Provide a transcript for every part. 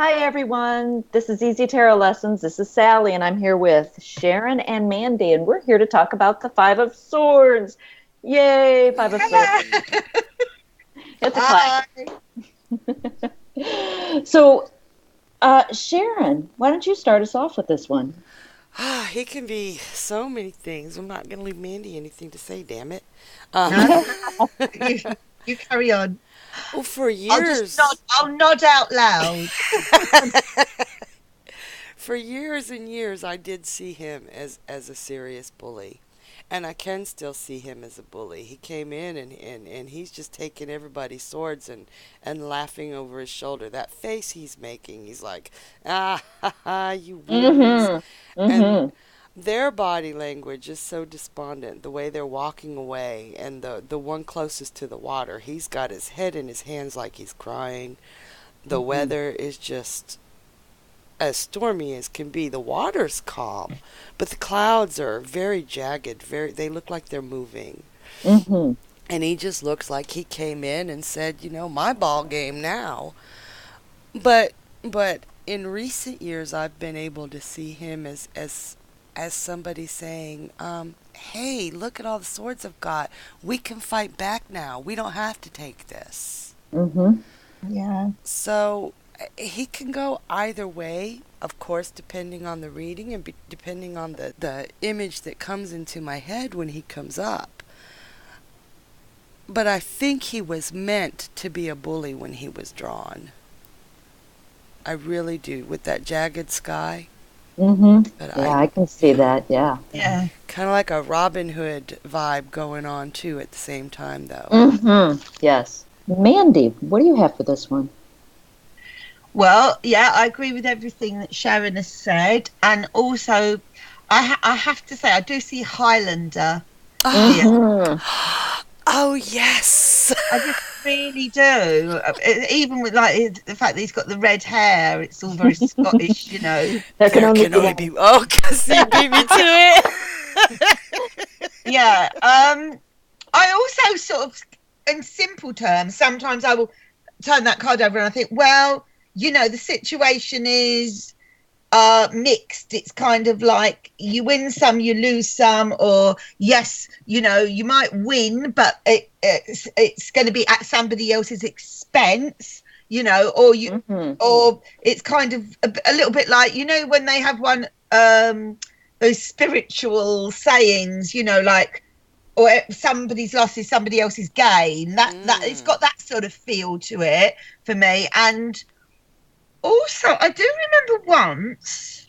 Hi, everyone. This is Easy Tarot Lessons. This is Sally, and I'm here with Sharon and Mandy, and we're here to talk about the Five of Swords. Yay, Five of Swords. It's a Hi. classic. So, Sharon, why don't you start us off with this one? He can be so many things. I'm not going to leave Mandy anything to say, damn it. No, Uh, you, you carry on. well, for I'll just nod. years, I'll nod out loud. for years and years, I did see him as a serious bully. And I can still see him as a bully. He came in and he's just taking everybody's swords and laughing over his shoulder. That face he's making, he's like, ah, ha, ha, you weenies. Mm-hmm. And Mm-hmm. their body language is so despondent. The way they're walking away, and the one closest to the water, he's got his head in his hands like he's crying. The Mm-hmm. weather is just as stormy as can be. The water's calm, but the clouds are very jagged. They look like they're moving. Mm-hmm. And he just looks like he came in and said, my ball game now. But in recent years, I've been able to see him as somebody saying, hey, look at all the swords I've got. We can fight back now. We don't have to take this. Mm-hmm. Yeah. So he can go either way, of course, depending on the reading and depending on the image that comes into my head when he comes up. But I think he was meant to be a bully when he was drawn. I really do, with that jagged sky. Mm-hmm. But Yeah, I can see that. Yeah. Yeah. kind of like a Robin Hood vibe going on too at the same time, though. Mm-hmm. Yes. Mandy, what do you have for this one? Well, yeah, I agree with everything that Sharon has said, and also, I have to say, I do see Highlander here. Oh, Mm-hmm. oh yes. I just really do. Even with the fact that he's got the red hair, it's all very Scottish, you know. There can There only can be only one. be. Oh, cause you beat me to it. Yeah. I also sort of, in simple terms, sometimes I will turn that card over and I think, well, the situation is mixed. It's kind of like you win some, you lose some, or yes, you might win, but it's going to be at somebody else's expense, or Mm-hmm. or it's kind of a little bit like when they have one those spiritual sayings, like or somebody's loss is somebody else's gain. That it's Mm. got that sort of feel to it for me. And also, I do remember once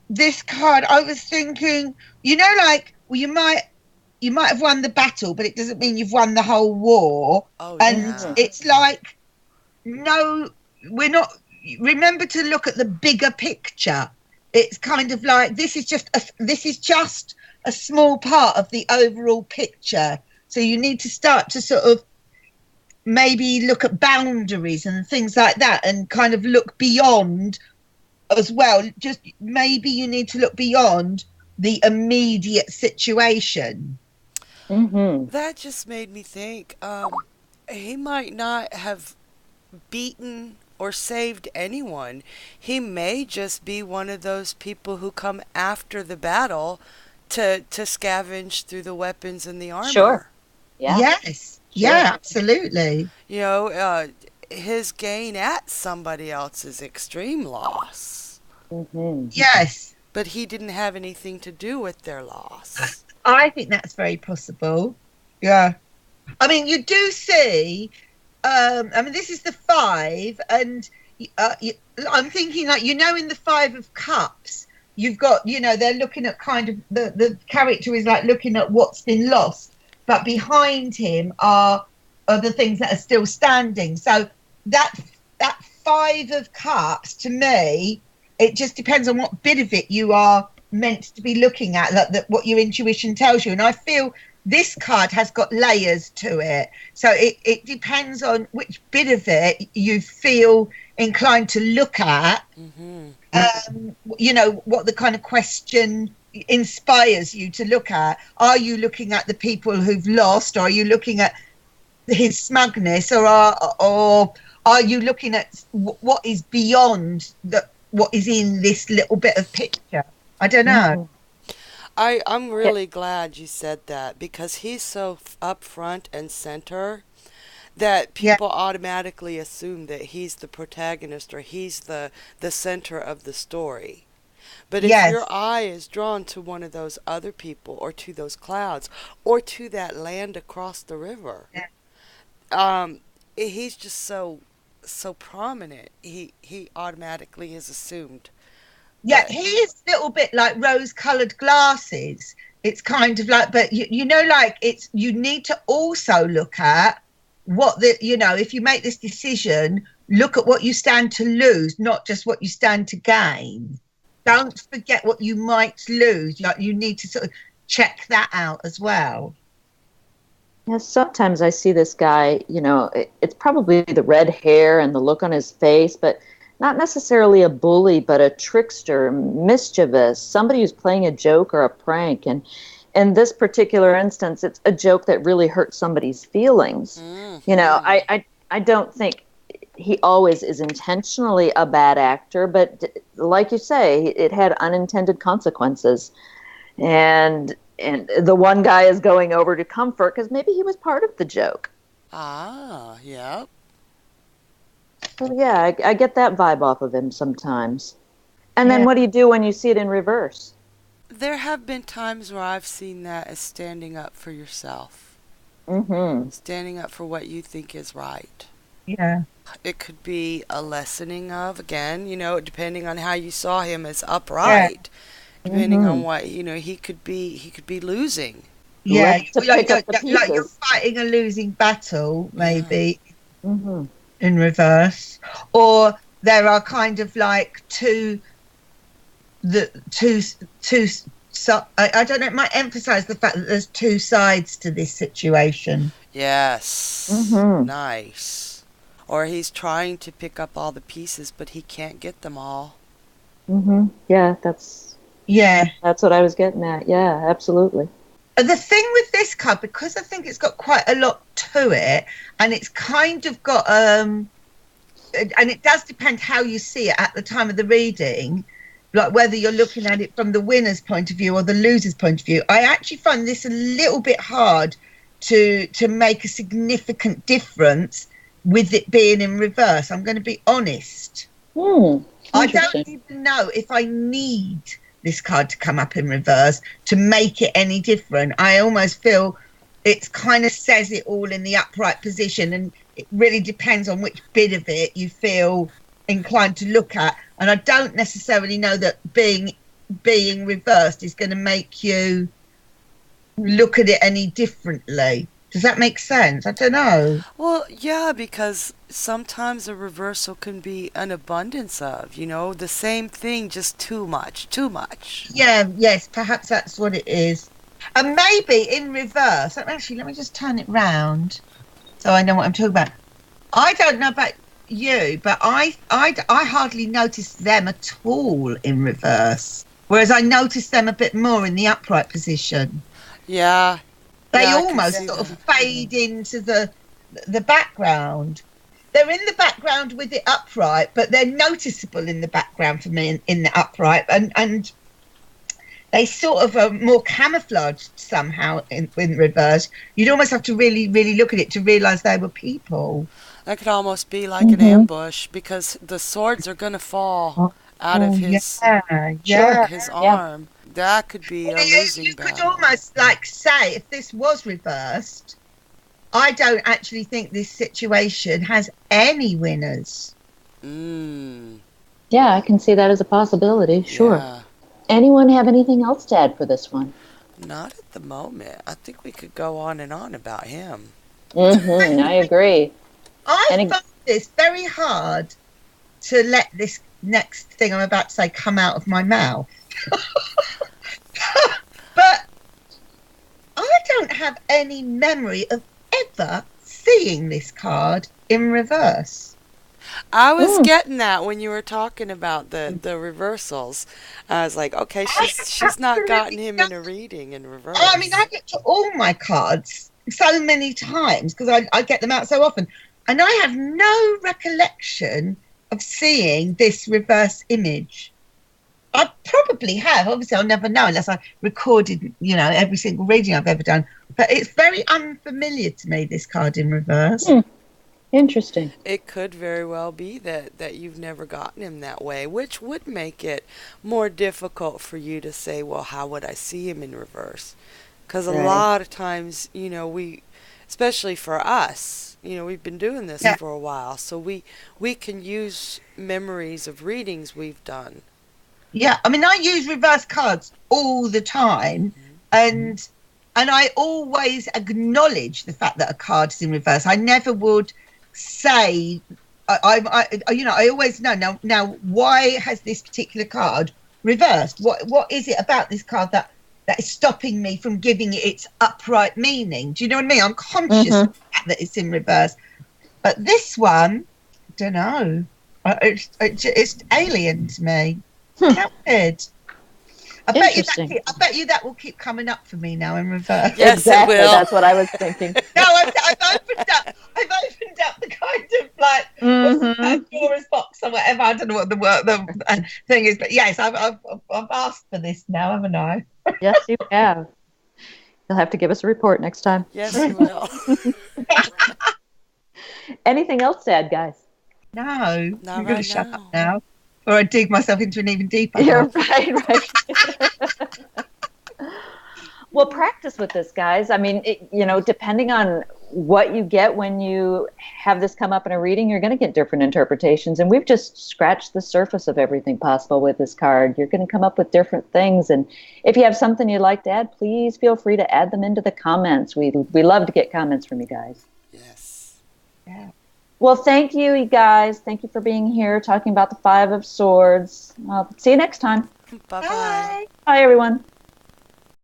this card. I was thinking, well, you might have won the battle, but it doesn't mean you've won the whole war. Oh And yeah. it's like, no, we're not. Remember to look at the bigger picture. It's kind of like this is just a small part of the overall picture. So you need to start to sort of maybe look at boundaries and things like that and kind of look beyond as well. Just maybe you need to look beyond the immediate situation. Mm-hmm. That just made me think. He might not have beaten or saved anyone. He may just be one of those people who come after the battle to scavenge through the weapons and the Sure. armor. Yeah. Yes. Sure. Yeah, absolutely. You know, his gain at somebody else's extreme loss. Mm-hmm. Yes. But he didn't have anything to do with their loss. I think that's very possible. Yeah. I mean, you do see, this is the five, and I'm thinking like, in the Five of Cups, you've got, they're looking at kind of, the character is like looking at what's been lost, but behind him are the things that are still standing. So that Five of Cups, to me, it just depends on what bit of it you are meant to be looking at, that what your intuition tells you. And I feel this card has got layers to it. So it depends on which bit of it you feel inclined to look at. Mm-hmm. What the kind of question inspires you to look at. Are you looking at the people who've lost, or are you looking at his smugness, or are you looking at what is beyond what is in this little bit of picture? I don't know. Mhm. I'm really glad you said that because he's so up front and center that Yeah, people automatically assume that he's the protagonist or he's the center of the story. But if your yes, eye is drawn to one of those other people or to those clouds or to that land across the river, yeah. um, he's just so prominent. He automatically is assumed. Yeah, But he is a little bit like rose-colored glasses. It's kind of like, but you know, like it's you need to also look at what if you make this decision, look at what you stand to lose, not just what you stand to gain. Don't forget what you might lose. You need to sort of check that out as well. Yeah, sometimes I see this guy, it's probably the red hair and the look on his face, but not necessarily a bully, but a trickster, mischievous, somebody who's playing a joke or a prank. And in this particular instance, it's a joke that really hurts somebody's feelings. hmm I don't think he always is intentionally a bad actor, but like you say, it had unintended consequences. And the one guy is going over to comfort because maybe he was part of the joke. yeah. So yeah, I get that vibe off of him sometimes. And then Yeah. what do you do when you see it in reverse? There have been times where I've seen that as standing up for yourself, Mm-hmm. standing up for what you think is right. Yeah. It could be a lessening of, again, depending on how you saw him as Yeah. upright, depending on Mm-hmm. what, he could be losing. Yeah. Left to pick up the Like you're pieces. fighting a losing battle, Yeah. maybe Mm-hmm. in reverse, or there are kind of like the two. So I don't know. It might emphasize the fact that there's two sides to this situation. Yes. Mm-hmm. Nice. Or he's trying to pick up all the pieces, but he can't get them all. Mm-hmm. Yeah, Yeah. that's what I was getting at. Yeah, absolutely. The thing with this card, because I think it's got quite a lot to it, and it's kind of got and it does depend how you see it at the time of the reading, like whether you're looking at it from the winner's point of view or the loser's point of view. I actually find this a little bit hard to make a significant difference with it being in reverse. I'm going to be honest. Hmm. I Interesting. don't even know if I need this card to come up in reverse to make it any different. I almost feel it's kind of says it all in the upright position, and it really depends on which bit of it you feel inclined to look at. And I don't necessarily know that being reversed is going to make you look at it any differently. Does that make sense? I don't know. Well, yeah, because sometimes a reversal can be an abundance of, the same thing, just too much, too much. Yeah, yes, perhaps that's what it is. And maybe in reverse, actually, let me just turn it round so I know what I'm talking about. I don't know about you, but I hardly notice them at all in reverse, whereas I notice them a bit more in the upright position. Yeah, They yeah, I can almost see sort of that. fade into the background. They're in the background with it upright, but they're noticeable in the background for me in the upright, and they sort of are more camouflaged somehow in reverse. You'd almost have to really, really look at it to realise they were people. That could almost be like an Mm-hmm. ambush because the swords are going to fall Oh, out of Oh, his yeah, sure. yeah. his Yeah. arm. That could be a You losing could battle. almost like say if this was reversed, I don't actually think this situation has any winners. Mm, Yeah, I can see that as a possibility. Sure. yeah. Anyone have anything else to add for this one? Not at the moment. I think we could go on and on about him. Mm-hmm. I agree. I And find this very hard to let this next thing I'm about to say come out of my mouth. But I don't have any memory of ever seeing this card in reverse. I was mm, getting that when you were talking about the reversals. I was like, okay, I she's not gotten absolutely him in don't. a reading in I mean, I reverse. get to all my cards so many times because I get them out so often. and I have no recollection of seeing this reverse image. I probably have. Obviously, I'll never know unless I recorded, every single reading I've ever done. But it's very unfamiliar to me, this card in reverse. Interesting. It could very well be that you've never gotten him that way, which would make it more difficult for you to say, well, how would I see him in reverse? Because a lot of times, we, especially for us, we've been doing this for a while, so we can use memories of readings we've done. Yeah, I mean, I use reverse cards all the time, and I always acknowledge the fact that a card is in reverse. I never would say, I always know now. Why has this particular card reversed? What is it about this card that is stopping me from giving it its upright meaning? Do you know what I mean? I'm conscious of the fact that it's in reverse, but this one, I don't know. It's alien to me. How weird. I bet you that will keep coming up for me now in reverse. Yes, exactly. It will. That's what I was thinking. No, I've opened up the kind of like Pandora's box or whatever. I don't know what the thing is, but yes, I've asked for this now, haven't I? Yes, you have. You'll have to give us a report next time. Yes, you will. Anything else sad, guys? No, I'm Not going right to shut now. up now, or I dig myself into an even deeper You're hole. right. Well, practice with this, guys. I mean, depending on what you get when you have this come up in a reading, you're going to get different interpretations. And we've just scratched the surface of everything possible with this card. You're going to come up with different things. And if you have something you'd like to add, please feel free to add them into the comments. We love to get comments from you guys. Yes. Yeah. Well, thank you guys. Thank you for being here, talking about the Five of Swords. See you next time. Bye-bye. Bye, everyone.